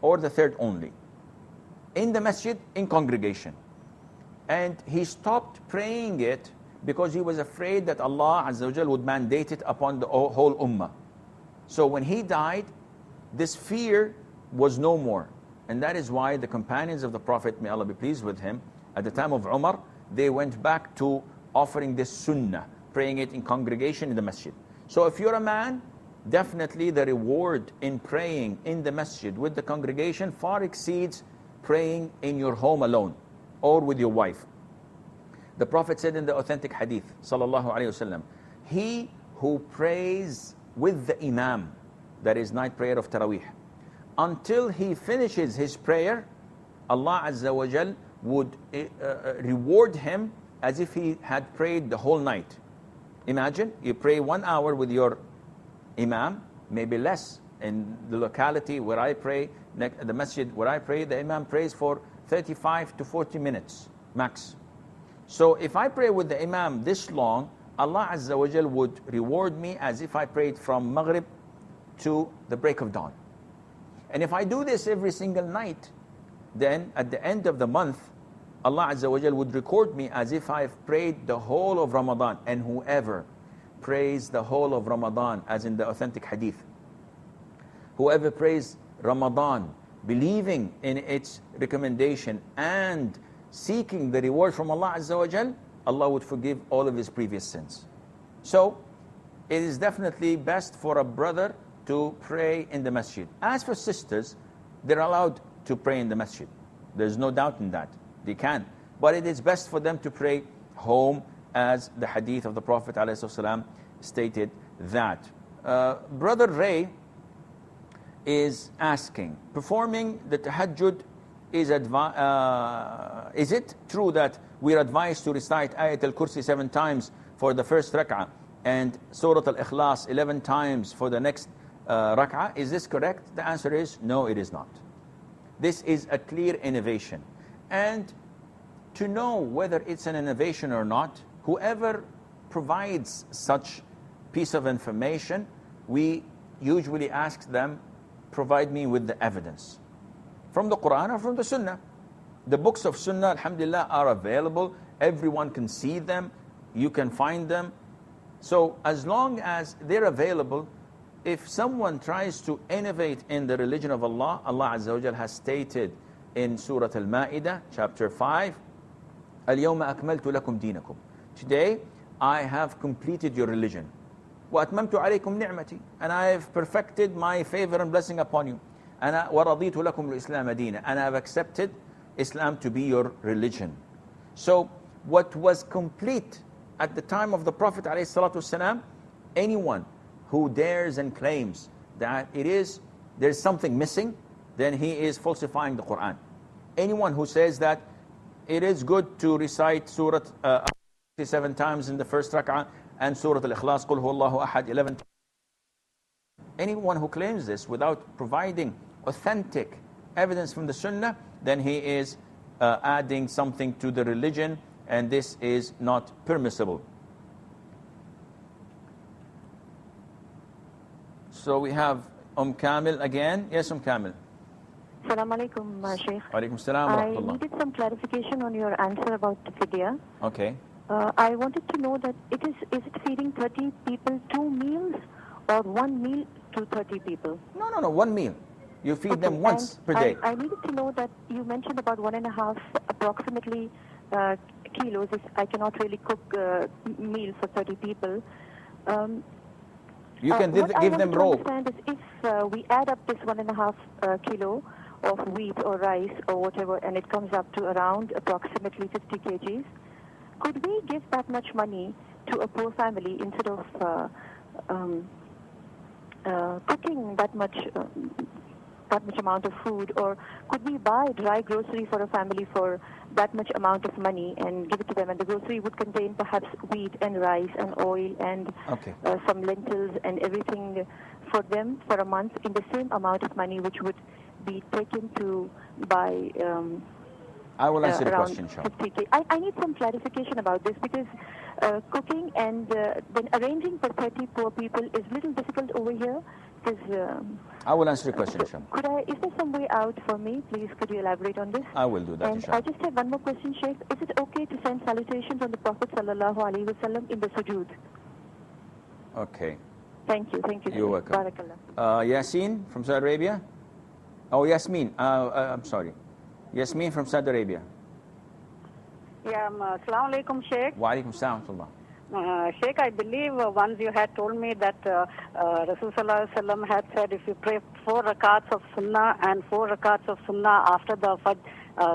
or the third only, in the masjid, in congregation. And he stopped praying it because he was afraid that Allah Azza wa Jal would mandate it upon the whole ummah. So when he died, this fear was no more. And that is why the companions of the Prophet, may Allah be pleased with him, at the time of Umar, they went back to offering this sunnah, praying it in congregation in the masjid. So if you're a man, definitely the reward in praying in the masjid with the congregation far exceeds praying in your home alone or with your wife. The Prophet said in the authentic hadith, sallallahu alayhi wasallam, he who prays with the imam, that is night prayer of Taraweeh, until he finishes his prayer, Allah Azza wa Jal would reward him as if he had prayed the whole night. Imagine, you pray 1 hour with your imam, maybe less. In the locality where I pray, the masjid where I pray, the imam prays for 35 to 40 minutes max. So if I pray with the imam this long, Allah Azza wa Jal would reward me as if I prayed from Maghrib to the break of dawn. And if I do this every single night, then at the end of the month, Allah Azza wa Jal would record me as if I've prayed the whole of Ramadan. And whoever prays the whole of Ramadan, as in the authentic hadith, whoever prays Ramadan, believing in its recommendation and seeking the reward from Allah Azza wa Jal, Allah would forgive all of his previous sins. So, it is definitely best for a brother to pray in the masjid. As for sisters, they're allowed to pray in the masjid. There's no doubt in that. They can. But it is best for them to pray home, as the hadith of the Prophet ﷺ stated that. Brother Ray is asking, performing the tahajjud, is it true that we are advised to recite Ayat al-Kursi 7 times for the first rak'ah and Surah al-Ikhlas 11 times for the next rak'ah? Is this correct? The answer is no, it is not. This is a clear innovation. And to know whether it's an innovation or not, whoever provides such piece of information, we usually ask them, provide me with the evidence. From the Quran or from the Sunnah. The books of Sunnah, alhamdulillah, are available. Everyone can see them. You can find them. So as long as they're available, if someone tries to innovate in the religion of Allah, Allah Azza wa Jal has stated in Surah Al-Ma'idah, chapter 5, اليوم أكملت لكم دينكم. Today, I have completed your religion. وأتممت عليكم نعمتي. And I have perfected my favor and blessing upon you. أنا ورضيت لكم الإسلام دينا. And I have accepted Islam to be your religion. So, what was complete at the time of the Prophet ﷺ, anyone who dares and claims that there's something missing, then he is falsifying the Quran. Anyone who says that it is good to recite Surah 7 times in the first rak'ah and Surah Al-Ikhlas, قُلْ هُوَ اللَّهُ أَحَدْ 11 times. Anyone who claims this without providing authentic evidence from the Sunnah, then he is adding something to the religion, and this is not permissible. So we have Kamil again. Yes, Kamil. Assalamu alaikum, Shaykh. Alaikum salam wa I rahmatullah. needed some clarification on your answer about the fidya. Okay. I wanted to know that is it feeding 30 people 2 meals or 1 meal to 30 people? No, 1 meal. You feed them once per day. I needed to know that you mentioned about 1.5 approximately kilos. I cannot really cook meal for 30 people. You can what give them raw. What I want to understand is if we add up this 1.5 kilo of wheat or rice or whatever, and it comes up to around approximately 50 kgs, could we give that much money to a poor family instead of cooking that much amount of food? Or could we buy dry grocery for a family for that much amount of money and give it to them, and the grocery would contain perhaps wheat and rice and oil and some lentils and everything for them for a month in the same amount of money, which would be taken to buy I will answer the question, inshallah. I need some clarification about this, because cooking and then arranging for 30 poor people is a little difficult over here. I will answer the question, inshallah. Is there some way out for me? Please, could you elaborate on this? I will do that, and inshallah. I just have one more question, Sheikh. Is it okay to send salutations on the Prophet sallallahu alaihi wasallam in the sujood? Okay. Thank you. You're welcome. Barakallah. Yasin from Saudi Arabia? Oh, Yasmin. I'm sorry. Yasmin from Saudi Arabia. Yeah, Assalamu alaikum, Sheikh. Wa alaikum salam. Sheikh, I believe once you had told me that Rasul Sallallahu Alaihi Wasallam had said if you pray 4 rakats of Sunnah and 4 rakats of Sunnah after the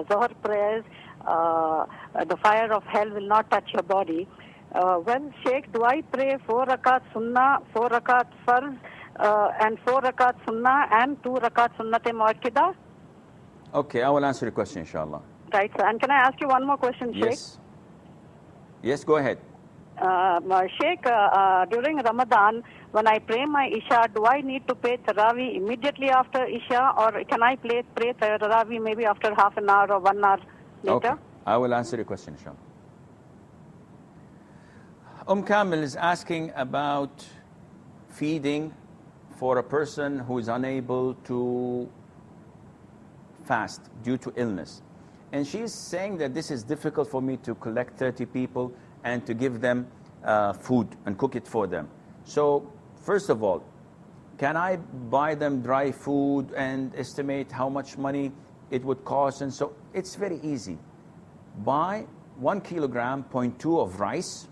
Zohar prayers, the fire of hell will not touch your body. Well, Sheikh, do I pray 4 rakats Sunnah, 4 rakats Farz, and 4 rakats Sunnah and 2 rakats Sunnat-e Muakkida? Okay, I will answer your question, inshallah. Right, sir. And can I ask you one more question, Sheikh? Yes, go ahead. Sheikh, during Ramadan, when I pray my Isha, do I need to pray Tarawih immediately after Isha, or can I pray Tarawih maybe after half an hour or 1 hour later? Okay, I will answer your question, inshallah. Kamil is asking about feeding for a person who is unable to fast due to illness. And she's saying that this is difficult for me to collect 30 people and to give them food and cook it for them. So, first of all, can I buy them dry food and estimate how much money it would cost? And so, it's very easy. Buy 1 kilogram, 0.2 of rice,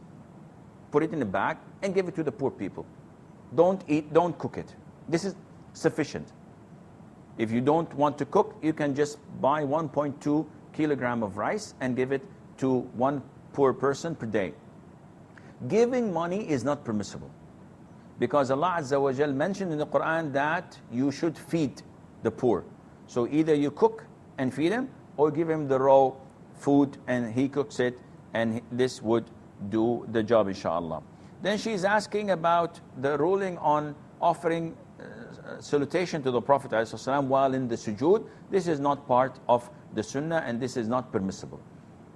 put it in a bag, and give it to the poor people. Don't cook it. This is sufficient. If you don't want to cook, you can just buy 1.2 kilogram of rice and give it to one poor person per day. Giving money is not permissible, because Allah Azza wa Jal mentioned in the Quran that you should feed the poor. So either you cook and feed him, or give him the raw food and he cooks it, and this would do the job, inshallah. Then she's asking about the ruling on offering salutation to the Prophet ﷺ while in the sujood. This is not part of the sunnah, and this is not permissible.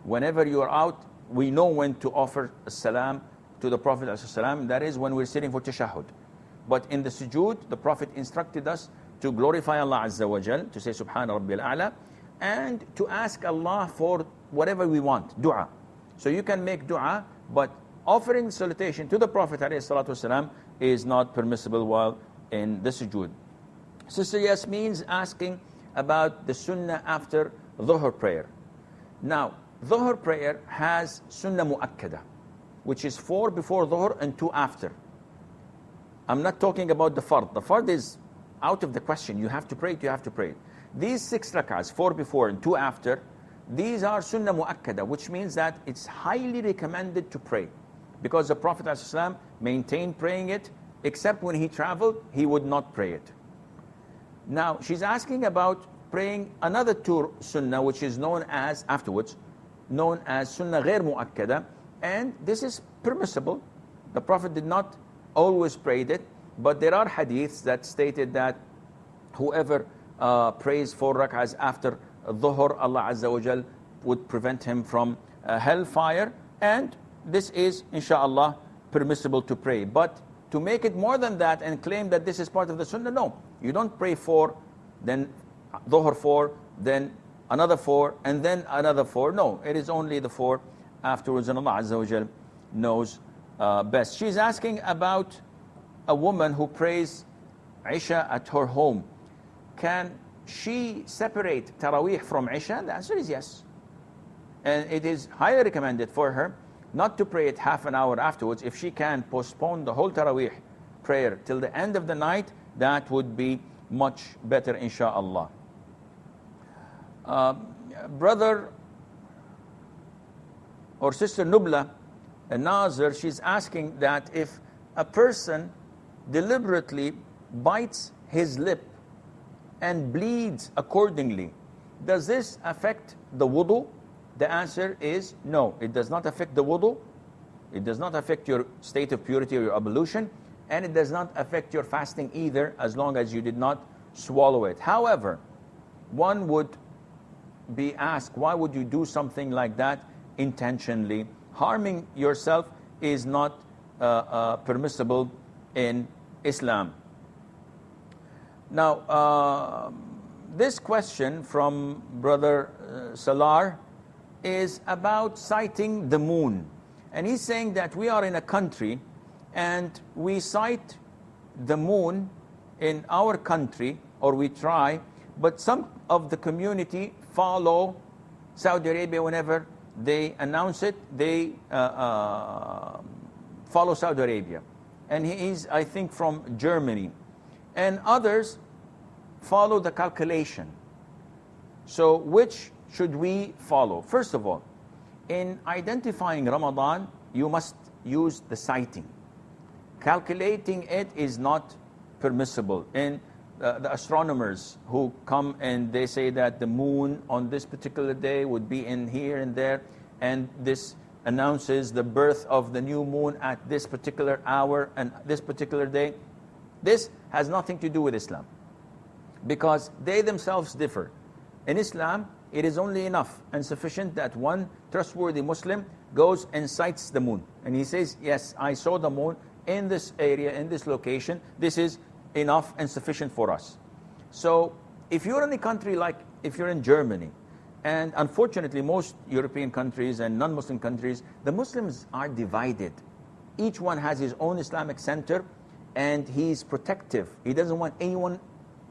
Whenever you are out, we know when to offer salam to the Prophet ﷺ. That is when we're sitting for tashahhud. But in the sujood, the Prophet instructed us to glorify Allah Azza wa Jal, to say Subhana Rabbil A'la, and to ask Allah for whatever we want, dua. So you can make dua, but offering salutation to the Prophet ﷺ is not permissible while in the sujood. Sister Yasmin's asking about the sunnah after dhuhr prayer. Now, dhuhr prayer has sunnah mu'akkada, which is 4 before dhuhr and 2 after. I'm not talking about the fard. The fard is out of the question. You have to pray it, you have to pray it. These 6 rak'ahs, 4 before and 2 after, these are sunnah mu'akkada, which means that it's highly recommended to pray. Because the Prophet ﷺ maintained praying it, except when he traveled, he would not pray it. Now, she's asking about praying another 2 sunnah, which is known as, afterwards, known as sunnah ghair mu'akkada, and this is permissible. The Prophet did not always pray it, but there are hadiths that stated that whoever prays 4 rak'ahs after dhuhr, Allah Azza wa Jal would prevent him from hellfire, and this is, inshallah, permissible to pray. But to make it more than that and claim that this is part of the sunnah, no. You don't pray 4, then dhuhr 4, then another 4, and then another 4. No, it is only the 4 afterwards, and Allah Azza wa Jal knows best. She's asking about a woman who prays Isha at her home. Can she separate Taraweeh from Isha? The answer is yes. And it is highly recommended for her not to pray it half an hour afterwards. If she can postpone the whole Taraweeh prayer till the end of the night, that would be much better, insha'Allah. Brother or Sister Nubla Nazir, she's asking that if a person deliberately bites his lip and bleeds accordingly, does this affect the wudu? The answer is no. It does not affect the wudu. It does not affect your state of purity or your ablution, and it does not affect your fasting either, as long as you did not swallow it. However, one would be asked, why would you do something like that intentionally? Harming yourself is not permissible in Islam. Now, this question from Brother Salar is about sighting the moon. And he's saying that we are in a country and we sight the moon in our country, or we try, but some of the community follow Saudi Arabia. Whenever they announce it, they follow Saudi Arabia. And he is, I think, from Germany. And others follow the calculation. So which should we follow? First of all, in identifying Ramadan, you must use the sighting. Calculating it is not permissible. In the astronomers who come and they say that the moon on this particular day would be in here and there, and this announces the birth of the new moon at this particular hour and this particular day, this has nothing to do with Islam, because they themselves differ. In Islam, it is only enough and sufficient that one trustworthy Muslim goes and sights the moon, and he says, yes, I saw the moon in this area, in this location. This is enough and sufficient for us. So if you're in a country like, if you're in Germany, and unfortunately most European countries and non-Muslim countries, the Muslims are divided. Each one has his own Islamic center, and he's protective. He doesn't want anyone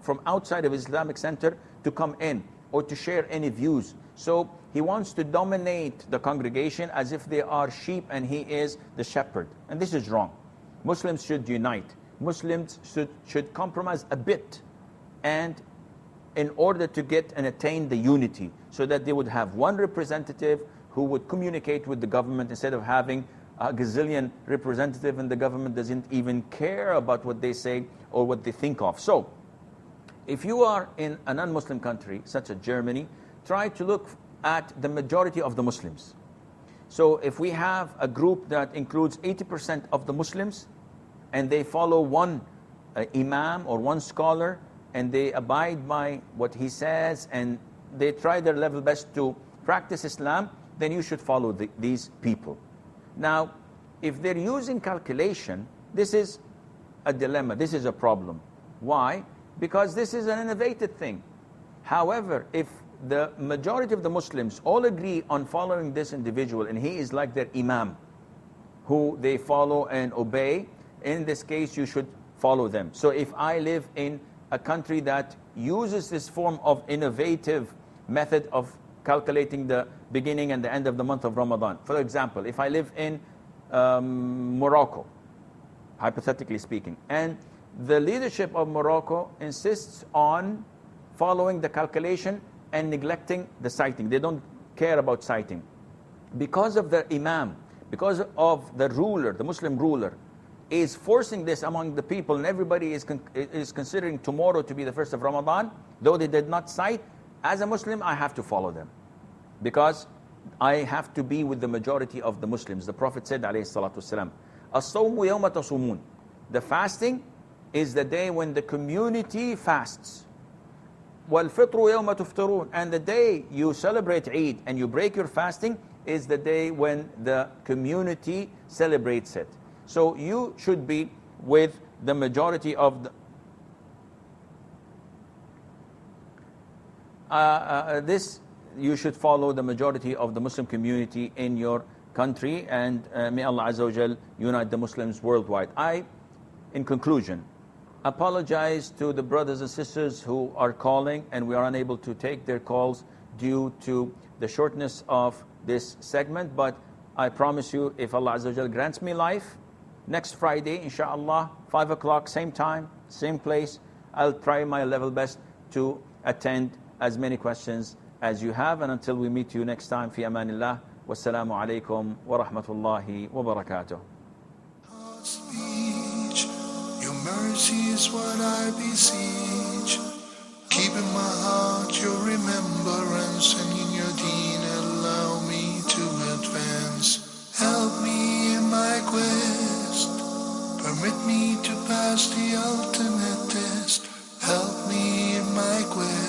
from outside of his Islamic center to come in or to share any views. So he wants to dominate the congregation as if they are sheep and he is the shepherd. And this is wrong. Muslims should unite. Muslims should compromise a bit, and in order to get and attain the unity, so that they would have one representative who would communicate with the government, instead of having a gazillion representative and the government doesn't even care about what they say or what they think of. So if you are in a non-Muslim country such as Germany, try to look at the majority of the Muslims. So if we have a group that includes 80% of the Muslims, and they follow one imam or one scholar, and they abide by what he says, and they try their level best to practice Islam, then you should follow these people. Now, if they're using calculation, this is a dilemma, this is a problem. Why? Because this is an innovative thing. However, if the majority of the Muslims all agree on following this individual, and he is like their imam, who they follow and obey, in this case you should follow them. So if I live in a country that uses this form of innovative method of calculating the beginning and the end of the month of Ramadan, for example, if I live in Morocco, hypothetically speaking, and the leadership of Morocco insists on following the calculation and neglecting the citing. They don't care about citing. Because of the imam, because of the ruler, the Muslim ruler, is forcing this among the people, and everybody is considering tomorrow to be the first of Ramadan, though they did not cite, as a Muslim, I have to follow them. Because I have to be with the majority of the Muslims. The Prophet said, alayhi salatu wasalam, as-sawmu yawma tasumun. The fasting is the day when the community fasts. وَالْفِطْرُ يَوْمَ تُفْطِرُونَ. And the day you celebrate Eid and you break your fasting is the day when the community celebrates it. So you should be with the majority of the... you should follow the majority of the Muslim community in your country, and may Allah Azza wa Jal unite the Muslims worldwide. In conclusion, apologize to the brothers and sisters who are calling and we are unable to take their calls due to the shortness of this segment, but I promise you, if Allah Azza wa Jal grants me life, next Friday, inshallah, 5 o'clock, same time, same place, I'll try my level best to attend as many questions as you have. And until we meet you next time, fi amanillah, wassalamu alaikum wa rahmatullahi wa barakatuh. Your mercy is what I beseech. Keep in my heart your remembrance, and in your deen allow me to advance. Help me in my quest. Permit me to pass the ultimate test. Help me in my quest.